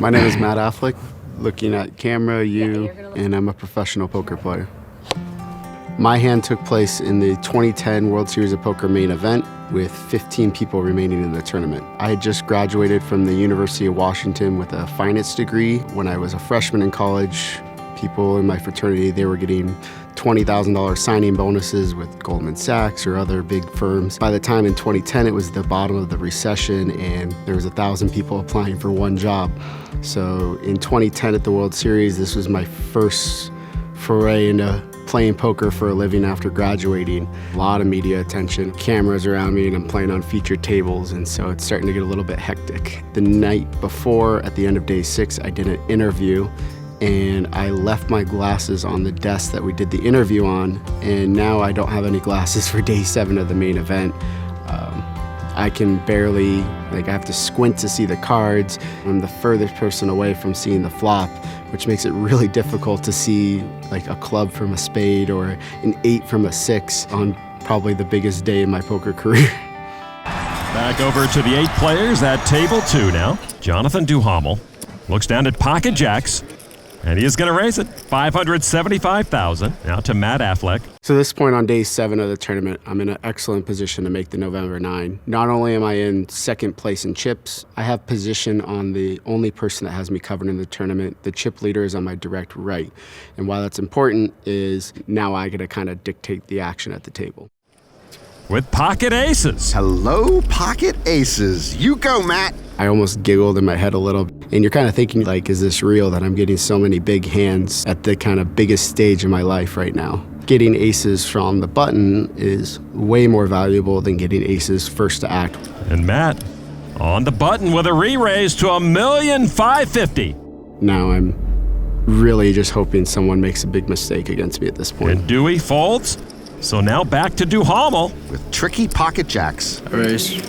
My name is Matt Affleck, looking at camera, and I'm a professional poker player. My hand took place in the 2010 World Series of Poker main event with 15 people remaining in the tournament. I had just graduated from the University of Washington with a finance degree. When I was a freshman in college, people in my fraternity, they were getting $20,000 signing bonuses with Goldman Sachs or other big firms. By the time in 2010, it was the bottom of the recession and there was 1,000 people applying for one job. So in 2010 at the World Series, this was my first foray into playing poker for a living after graduating. A lot of media attention, cameras around me, and I'm playing on featured tables, and so it's starting to get a little bit hectic. The night before, at the end of day 6, I did an interview, and I left my glasses on the desk that we did the interview on, and now I don't have any glasses for day 7 of the main event. I can barely, I have to squint to see the cards. I'm the furthest person away from seeing the flop, which makes it really difficult to see like a club from a spade or an 8 from a 6 on probably the biggest day in my poker career. Back over to the 8 players at table 2 now. Jonathan Duhamel looks down at pocket jacks, and he is going to raise it. $575,000 now to Matt Affleck. So this point on day 7 of the tournament, I'm in an excellent position to make the November 9. Not only am I in second place in chips, I have position on the only person that has me covered in the tournament. The chip leader is on my direct right. And why that's important is now I get to kind of dictate the action at the table. With pocket aces. Hello, pocket aces. You go, Matt. I almost giggled in my head a little. And you're kind of thinking, like, is this real that I'm getting so many big hands at the kind of biggest stage in my life right now? Getting aces from the button is way more valuable than getting aces first to act. And Matt on the button with a re-raise to $1,550,000. Now I'm really just hoping someone makes a big mistake against me at this point. And Dewey folds. So now back to Duhamel. With tricky pocket jacks. Raise.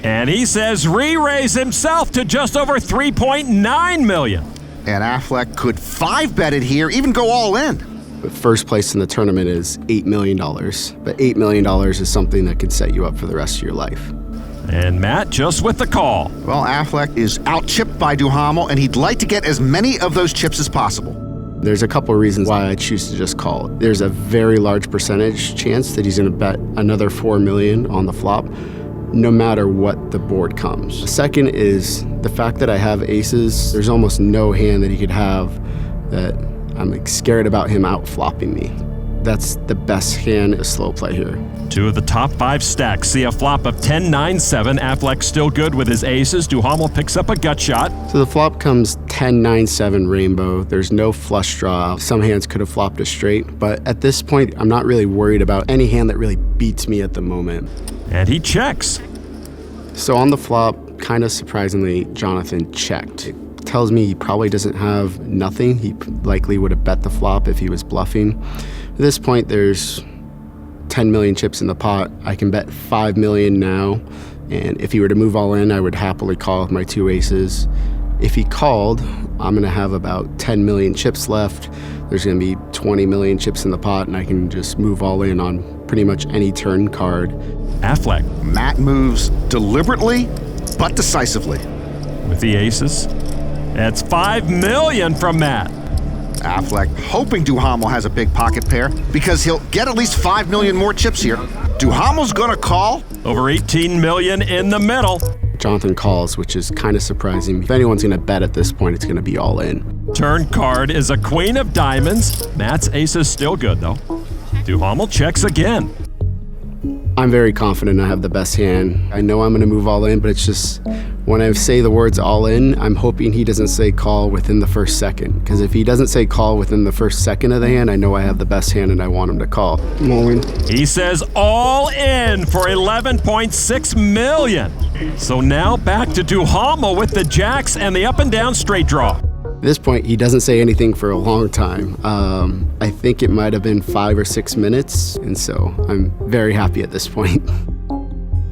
And he says re-raise himself to just over $3.9 million. And Affleck could 5-bet it here, even go all in. But first place in the tournament is $8 million. But $8 million is something that could set you up for the rest of your life. And Matt just with the call. Well, Affleck is out-chipped by Duhamel, and he'd like to get as many of those chips as possible. There's a couple of reasons why I choose to just call. There's a very large percentage chance that he's going to bet another $4 million on the flop, no matter what the board comes. The second is the fact that I have aces. There's almost no hand that he could have that I'm scared about him out-flopping me. That's the best hand to slow play here. 2 of the top 5 stacks see a flop of 10-9-7. Affleck still good with his aces. Duhamel picks up a gut shot. So the flop comes 10-9-7 rainbow. There's no flush draw. Some hands could have flopped a straight, but at this point, I'm not really worried about any hand that really beats me at the moment. And he checks. So on the flop, kind of surprisingly, Jonathan checked. It tells me he probably doesn't have nothing. He likely would have bet the flop if he was bluffing. At this point, there's 10 million chips in the pot. I can bet 5 million now, and if he were to move all in, I would happily call with my 2 aces. If he called, I'm gonna have about 10 million chips left. There's gonna be 20 million chips in the pot, and I can just move all in on pretty much any turn card. Affleck. Matt moves deliberately, but decisively. With the aces. That's $5 million from Matt. Affleck hoping Duhamel has a big pocket pair because he'll get at least 5 million more chips here. Duhamel's gonna call. Over $18 million in the middle. Jonathan calls, which is kind of surprising. If anyone's gonna bet at this point, it's gonna be all in. Turn card is a queen of diamonds. Matt's ace is still good though. Duhamel checks again. I'm very confident I have the best hand. I know I'm gonna move all in, but it's just, when I say the words all in, I'm hoping he doesn't say call within the first second. Because if he doesn't say call within the first second of the hand, I know I have the best hand and I want him to call. I'm all in. He says all in for $11.6 million. So now back to Duhamel with the jacks and the up and down straight draw. At this point, he doesn't say anything for a long time. I think it might have been 5 or 6 minutes, and so I'm very happy at this point.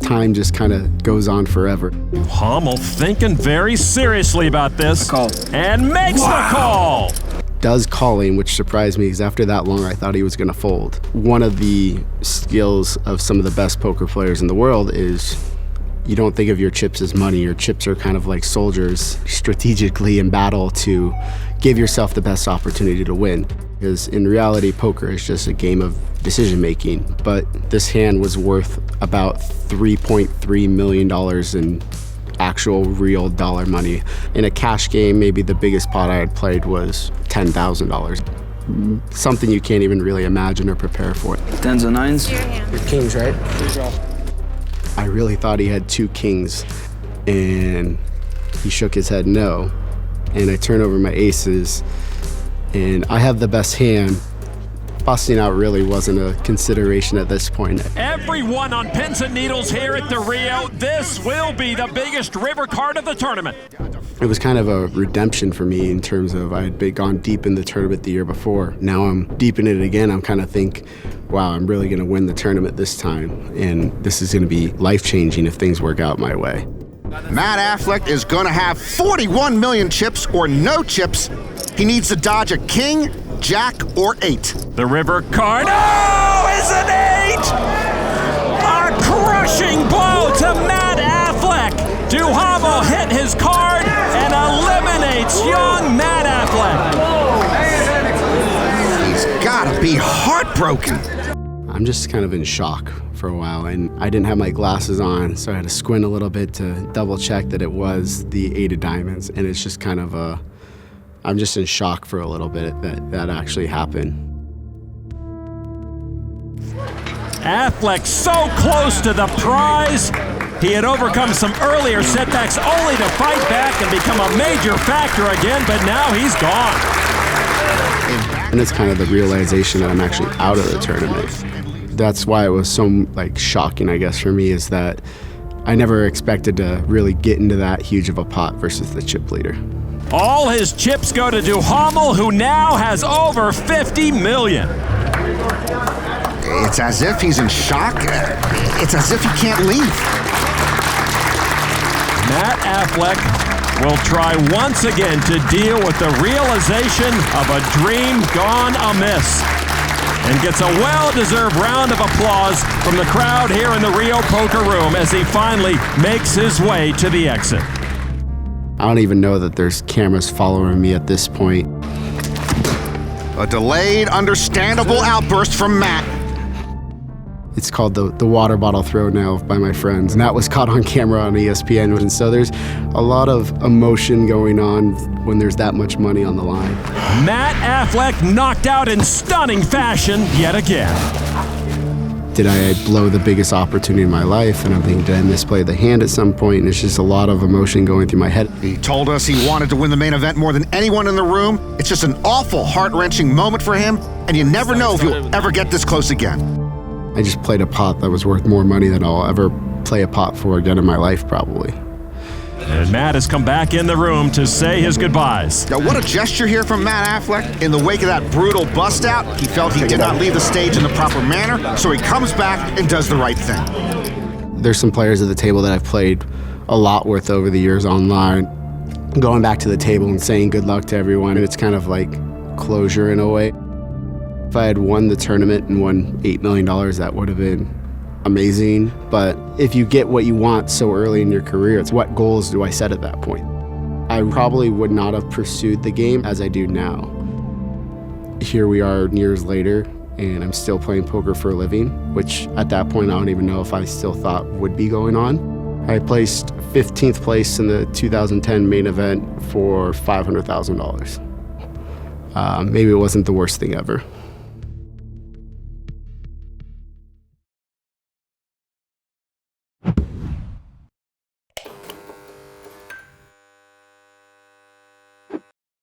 Time just kind of goes on forever. Duhamel thinking very seriously about this. Call. And makes the call. Does calling, which surprised me because after that long, I thought he was going to fold. One of the skills of some of the best poker players in the world is You don't think of your chips as money. Your chips are kind of like soldiers strategically in battle to give yourself the best opportunity to win. Because in reality, poker is just a game of decision making. But this hand was worth about $3.3 million in actual real dollar money. In a cash game, maybe the biggest pot I had played was $10,000. Something you can't even really imagine or prepare for. Tens and nines? Your kings, right? I really thought he had 2 kings, and he shook his head no. And I turn over my aces, and I have the best hand. Busting out really wasn't a consideration at this point. Everyone on pins and needles here at the Rio. This will be the biggest river card of the tournament. It was kind of a redemption for me in terms of I had gone deep in the tournament the year before. Now I'm deep in it again. I'm kind of think, wow, I'm really going to win the tournament this time. And this is going to be life-changing if things work out my way. Matt Affleck is going to have 41 million chips or no chips. He needs to dodge a king, jack, or 8. The river card. Oh, is an 8! A crushing blow to Matt Affleck. Duhamel hit his card and eliminates young Matt Affleck. He's got to be heartbroken. I'm just kind of in shock for a while, and I didn't have my glasses on, so I had to squint a little bit to double check that it was the 8 of diamonds, and it's just kind of I'm just in shock for a little bit that actually happened. Affleck so close to the prize. He had overcome some earlier setbacks only to fight back and become a major factor again, but now he's gone. And it's kind of the realization that I'm actually out of the tournament. That's why it was so shocking, I guess, for me, is that I never expected to really get into that huge of a pot versus the chip leader. All his chips go to Duhamel, who now has over 50 million. It's as if he's in shock. It's as if he can't leave. Matt Affleck will try once again to deal with the realization of a dream gone amiss, and gets a well-deserved round of applause from the crowd here in the Rio Poker Room as he finally makes his way to the exit. I don't even know that there's cameras following me at this point. A delayed, understandable outburst from Matt. It's called the water bottle throw now by my friends, and that was caught on camera on ESPN. And so there's a lot of emotion going on when there's that much money on the line. Matt Affleck knocked out in stunning fashion yet again. Did I blow the biggest opportunity in my life? And I'm thinking, did I misplay the hand at some point? And it's just a lot of emotion going through my head. He told us he wanted to win the main event more than anyone in the room. It's just an awful, heart-wrenching moment for him, and you never know if you'll ever get this close again. I just played a pot that was worth more money than I'll ever play a pot for again in my life, probably. And Matt has come back in the room to say his goodbyes. Now, what a gesture here from Matt Affleck. In the wake of that brutal bust-out, he felt he did not leave the stage in the proper manner, so he comes back and does the right thing. There's some players at the table that I've played a lot with over the years online, going back to the table and saying good luck to everyone, and it's kind of like closure in a way. If I had won the tournament and won $8 million, that would have been amazing. But if you get what you want so early in your career, it's what goals do I set at that point? I probably would not have pursued the game as I do now. Here we are years later, and I'm still playing poker for a living, which at that point I don't even know if I still thought would be going on. I placed 15th place in the 2010 main event for $500,000. Maybe it wasn't the worst thing ever.